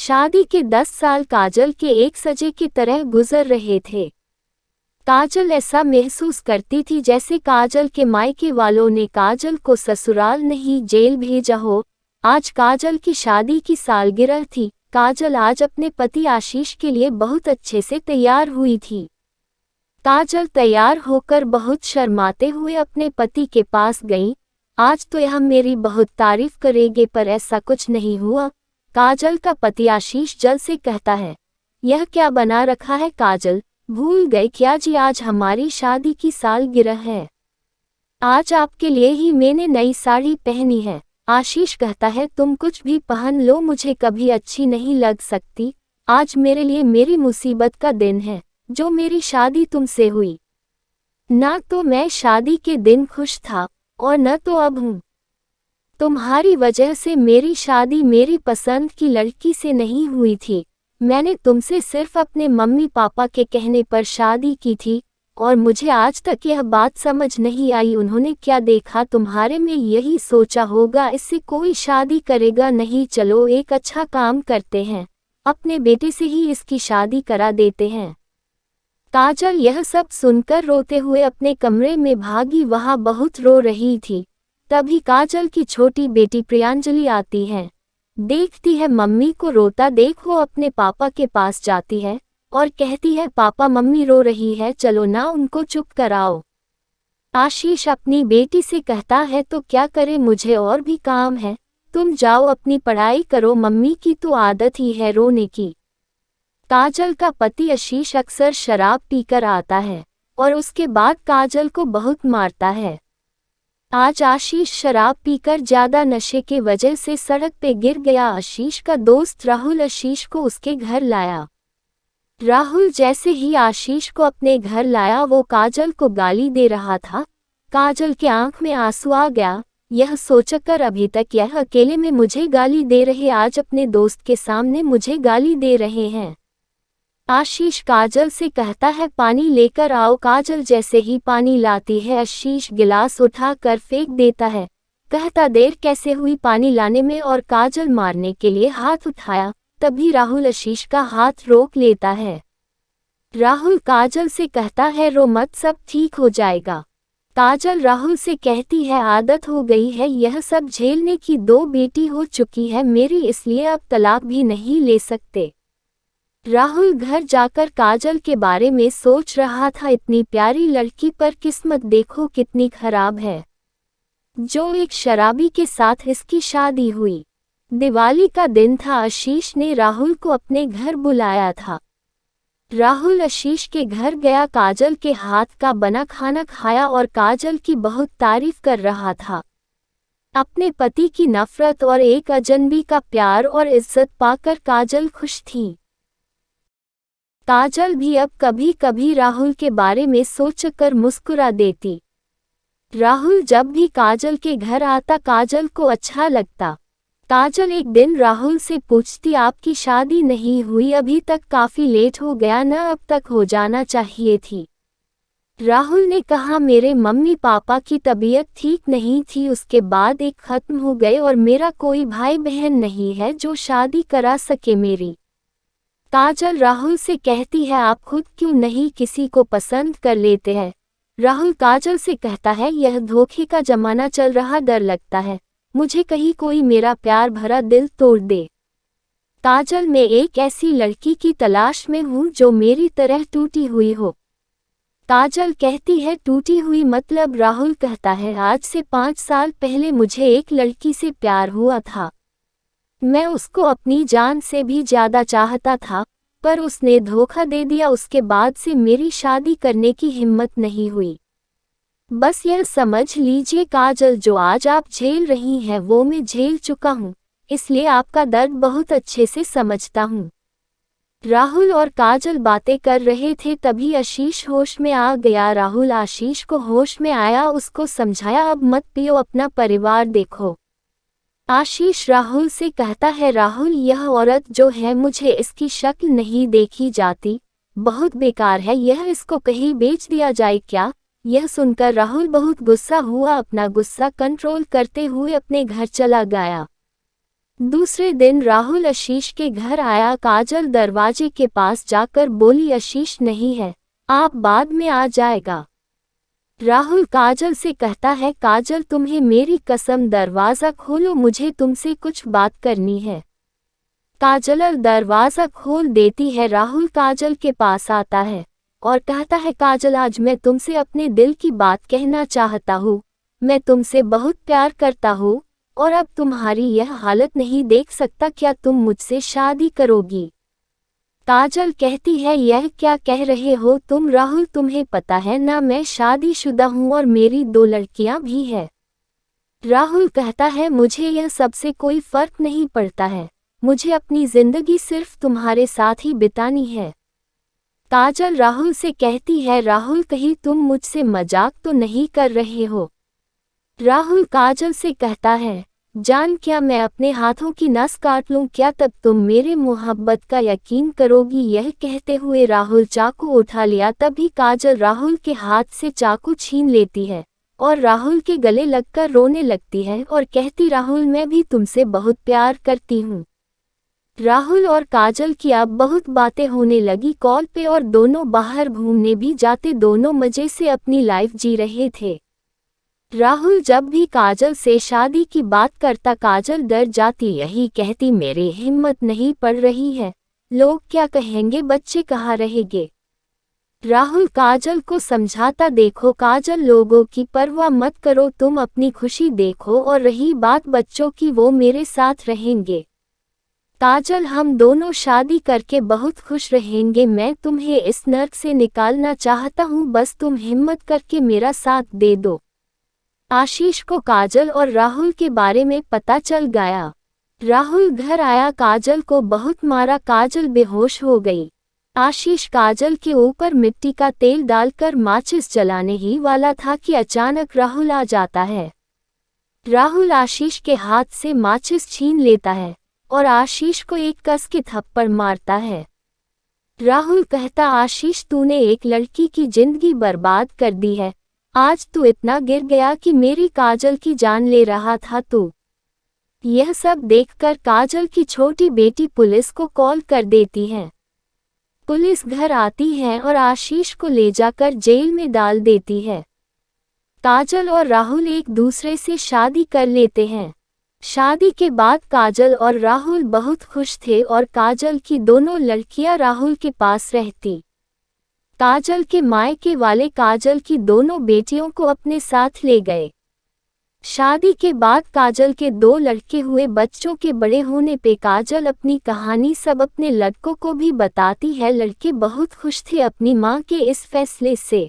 शादी के 10 साल काजल के एक सजे की तरह गुजर रहे थे। काजल ऐसा महसूस करती थी जैसे काजल के मायके वालों ने काजल को ससुराल नहीं जेल भेजा हो। आज काजल की शादी की सालगिरह थी। काजल आज अपने पति आशीष के लिए बहुत अच्छे से तैयार हुई थी। काजल तैयार होकर बहुत शर्माते हुए अपने पति के पास गई। आज तो यह मेरी बहुत तारीफ करेंगे, पर ऐसा कुछ नहीं हुआ। काजल का पति आशीष जल से कहता है, यह क्या बना रखा है काजल, भूल गए क्या जी, आज हमारी शादी की सालगिरह है। आज आपके लिए ही मैंने नई साड़ी पहनी है। आशीष कहता है, तुम कुछ भी पहन लो, मुझे कभी अच्छी नहीं लग सकती। आज मेरे लिए मेरी मुसीबत का दिन है, जो मेरी शादी तुमसे हुई। ना तो मैं शादी के दिन खुश था और न तो अब हूँ। तुम्हारी वजह से मेरी शादी मेरी पसंद की लड़की से नहीं हुई थी। मैंने तुमसे सिर्फ अपने मम्मी पापा के कहने पर शादी की थी और मुझे आज तक यह बात समझ नहीं आई, उन्होंने क्या देखा तुम्हारे में, यही सोचा होगा इससे कोई शादी करेगा नहीं। चलो एक अच्छा काम करते हैं, अपने बेटे से ही इसकी शादी करा देते हैं। काजल यह सब सुनकर रोते हुए अपने कमरे में भागी, वहां बहुत रो रही थी। तभी काजल की छोटी बेटी प्रियांजलि आती है। देखती है मम्मी को रोता देख वो अपने पापा के पास जाती है और कहती है, पापा मम्मी रो रही है, चलो ना उनको चुप कराओ। आशीष अपनी बेटी से कहता है, तो क्या करे, मुझे और भी काम है, तुम जाओ अपनी पढ़ाई करो, मम्मी की तो आदत ही है रोने की। काजल का पति आशीष अक्सर शराब पीकर आता है और उसके बाद काजल को बहुत मारता है। आज आशीष शराब पीकर ज्यादा नशे के वजह से सड़क पे गिर गया। आशीष का दोस्त राहुल आशीष को उसके घर लाया। राहुल जैसे ही आशीष को अपने घर लाया वो काजल को गाली दे रहा था। काजल के आंख में आंसू आ गया। यह सोचकर अभी तक यह अकेले में मुझे गाली दे रहे, आज अपने दोस्त के सामने मुझे गाली दे रहे हैं। आशीष काजल से कहता है, पानी लेकर आओ। काजल जैसे ही पानी लाती है आशीष गिलास उठा कर फेंक देता है। कहता, देर कैसे हुई पानी लाने में, और काजल मारने के लिए हाथ उठाया। तभी राहुल आशीष का हाथ रोक लेता है। राहुल काजल से कहता है, रो मत, सब ठीक हो जाएगा। काजल राहुल से कहती है, आदत हो गई है यह सब झेलने की, 2 बेटी हो चुकी है मेरी, इसलिए अब तलाक भी नहीं ले सकते। राहुल घर जाकर काजल के बारे में सोच रहा था, इतनी प्यारी लड़की पर किस्मत देखो कितनी खराब है, जो एक शराबी के साथ इसकी शादी हुई। दिवाली का दिन था। आशीष ने राहुल को अपने घर बुलाया था। राहुल आशीष के घर गया, काजल के हाथ का बना खाना खाया और काजल की बहुत तारीफ कर रहा था। अपने पति की नफरत और एक अजनबी का प्यार और इज्जत पाकर काजल खुश थी। काजल भी अब कभी कभी राहुल के बारे में सोचकर मुस्कुरा देती। राहुल जब भी काजल के घर आता काजल को अच्छा लगता। काजल एक दिन राहुल से पूछती, आपकी शादी नहीं हुई अभी तक, काफी लेट हो गया ना, अब तक हो जाना चाहिए थी। राहुल ने कहा, मेरे मम्मी पापा की तबीयत ठीक नहीं थी, उसके बाद एक खत्म हो गए और मेरा कोई भाई बहन नहीं है जो शादी करा सके मेरी। काजल राहुल से कहती है, आप खुद क्यों नहीं किसी को पसंद कर लेते हैं। राहुल काजल से कहता है, यह धोखे का जमाना चल रहा, डर लगता है मुझे कहीं कोई मेरा प्यार भरा दिल तोड़ दे। काजल, मैं एक ऐसी लड़की की तलाश में हूँ जो मेरी तरह टूटी हुई हो। काजल कहती है, टूटी हुई मतलब। राहुल कहता है, आज से 5 साल पहले मुझे एक लड़की से प्यार हुआ था। मैं उसको अपनी जान से भी ज्यादा चाहता था, पर उसने धोखा दे दिया। उसके बाद से मेरी शादी करने की हिम्मत नहीं हुई। बस यह समझ लीजिए काजल, जो आज आप झेल रही हैं वो मैं झेल चुका हूँ, इसलिए आपका दर्द बहुत अच्छे से समझता हूँ। राहुल और काजल बातें कर रहे थे, तभी आशीष होश में आ गया। राहुल आशीष को होश में आया, उसको समझाया, अब मत पियो, अपना परिवार देखो। आशीष राहुल से कहता है, राहुल यह औरत जो है मुझे इसकी शक्ल नहीं देखी जाती, बहुत बेकार है यह, इसको कहीं बेच दिया जाए क्या। यह सुनकर राहुल बहुत गुस्सा हुआ, अपना गुस्सा कंट्रोल करते हुए अपने घर चला गया। दूसरे दिन राहुल आशीष के घर आया। काजल दरवाजे के पास जाकर बोली, आशीष नहीं है, आप बाद में आ जाएगा। राहुल काजल से कहता है, काजल तुम्हें मेरी कसम दरवाज़ा खोलो, मुझे तुमसे कुछ बात करनी है। काजल दरवाज़ा खोल देती है। राहुल काजल के पास आता है और कहता है, काजल आज मैं तुमसे अपने दिल की बात कहना चाहता हूँ। मैं तुमसे बहुत प्यार करता हूँ और अब तुम्हारी यह हालत नहीं देख सकता, क्या तुम मुझसे शादी करोगी? काजल कहती है, यह क्या कह रहे हो तुम राहुल, तुम्हें पता है ना मैं शादीशुदा हूँ और मेरी 2 लड़कियाँ भी है। राहुल कहता है, मुझे यह सबसे कोई फर्क नहीं पड़ता है, मुझे अपनी जिंदगी सिर्फ तुम्हारे साथ ही बितानी है। काजल राहुल से कहती है, राहुल कहीं तुम मुझसे मजाक तो नहीं कर रहे हो? राहुल काजल से कहता है, जान क्या मैं अपने हाथों की नस काट लूं, क्या तब तुम मेरे मोहब्बत का यकीन करोगी? यह कहते हुए राहुल चाकू उठा लिया। तभी काजल राहुल के हाथ से चाकू छीन लेती है और राहुल के गले लगकर रोने लगती है और कहती, राहुल मैं भी तुमसे बहुत प्यार करती हूँ। राहुल और काजल की अब बहुत बातें होने लगी कॉल पे और दोनों बाहर घूमने भी जाते, दोनों मजे से अपनी लाइफ जी रहे थे। राहुल जब भी काजल से शादी की बात करता काजल डर जाती, यही कहती, मेरी हिम्मत नहीं पड़ रही है, लोग क्या कहेंगे, बच्चे कहाँ रहेंगे। राहुल काजल को समझाता, देखो काजल लोगों की परवाह मत करो, तुम अपनी खुशी देखो और रही बात बच्चों की वो मेरे साथ रहेंगे। काजल हम दोनों शादी करके बहुत खुश रहेंगे, मैं तुम्हें इस नर्क से निकालना चाहता हूँ, बस तुम हिम्मत करके मेरा साथ दे दो। आशीष को काजल और राहुल के बारे में पता चल गया। राहुल घर आया, काजल को बहुत मारा, काजल बेहोश हो गई। आशीष काजल के ऊपर मिट्टी का तेल डालकर माचिस जलाने ही वाला था कि अचानक राहुल आ जाता है। राहुल आशीष के हाथ से माचिस छीन लेता है और आशीष को एक कस के थप्पड़ मारता है। राहुल कहता, आशीष तूने एक लड़की की जिंदगी बर्बाद कर दी है, आज तू इतना गिर गया कि मेरी काजल की जान ले रहा था तू। यह सब देखकर काजल की छोटी बेटी पुलिस को कॉल कर देती है। पुलिस घर आती है और आशीष को ले जाकर जेल में डाल देती है। काजल और राहुल एक दूसरे से शादी कर लेते हैं। शादी के बाद काजल और राहुल बहुत खुश थे और काजल की दोनों लड़कियां राहुल के पास रहती। काजल के मायके वाले काजल की दोनों बेटियों को अपने साथ ले गए। शादी के बाद काजल के 2 लड़के हुए, बच्चों के बड़े होने पे काजल अपनी कहानी सब अपने लड़कों को भी बताती है। लड़के बहुत खुश थे अपनी मां के इस फैसले से।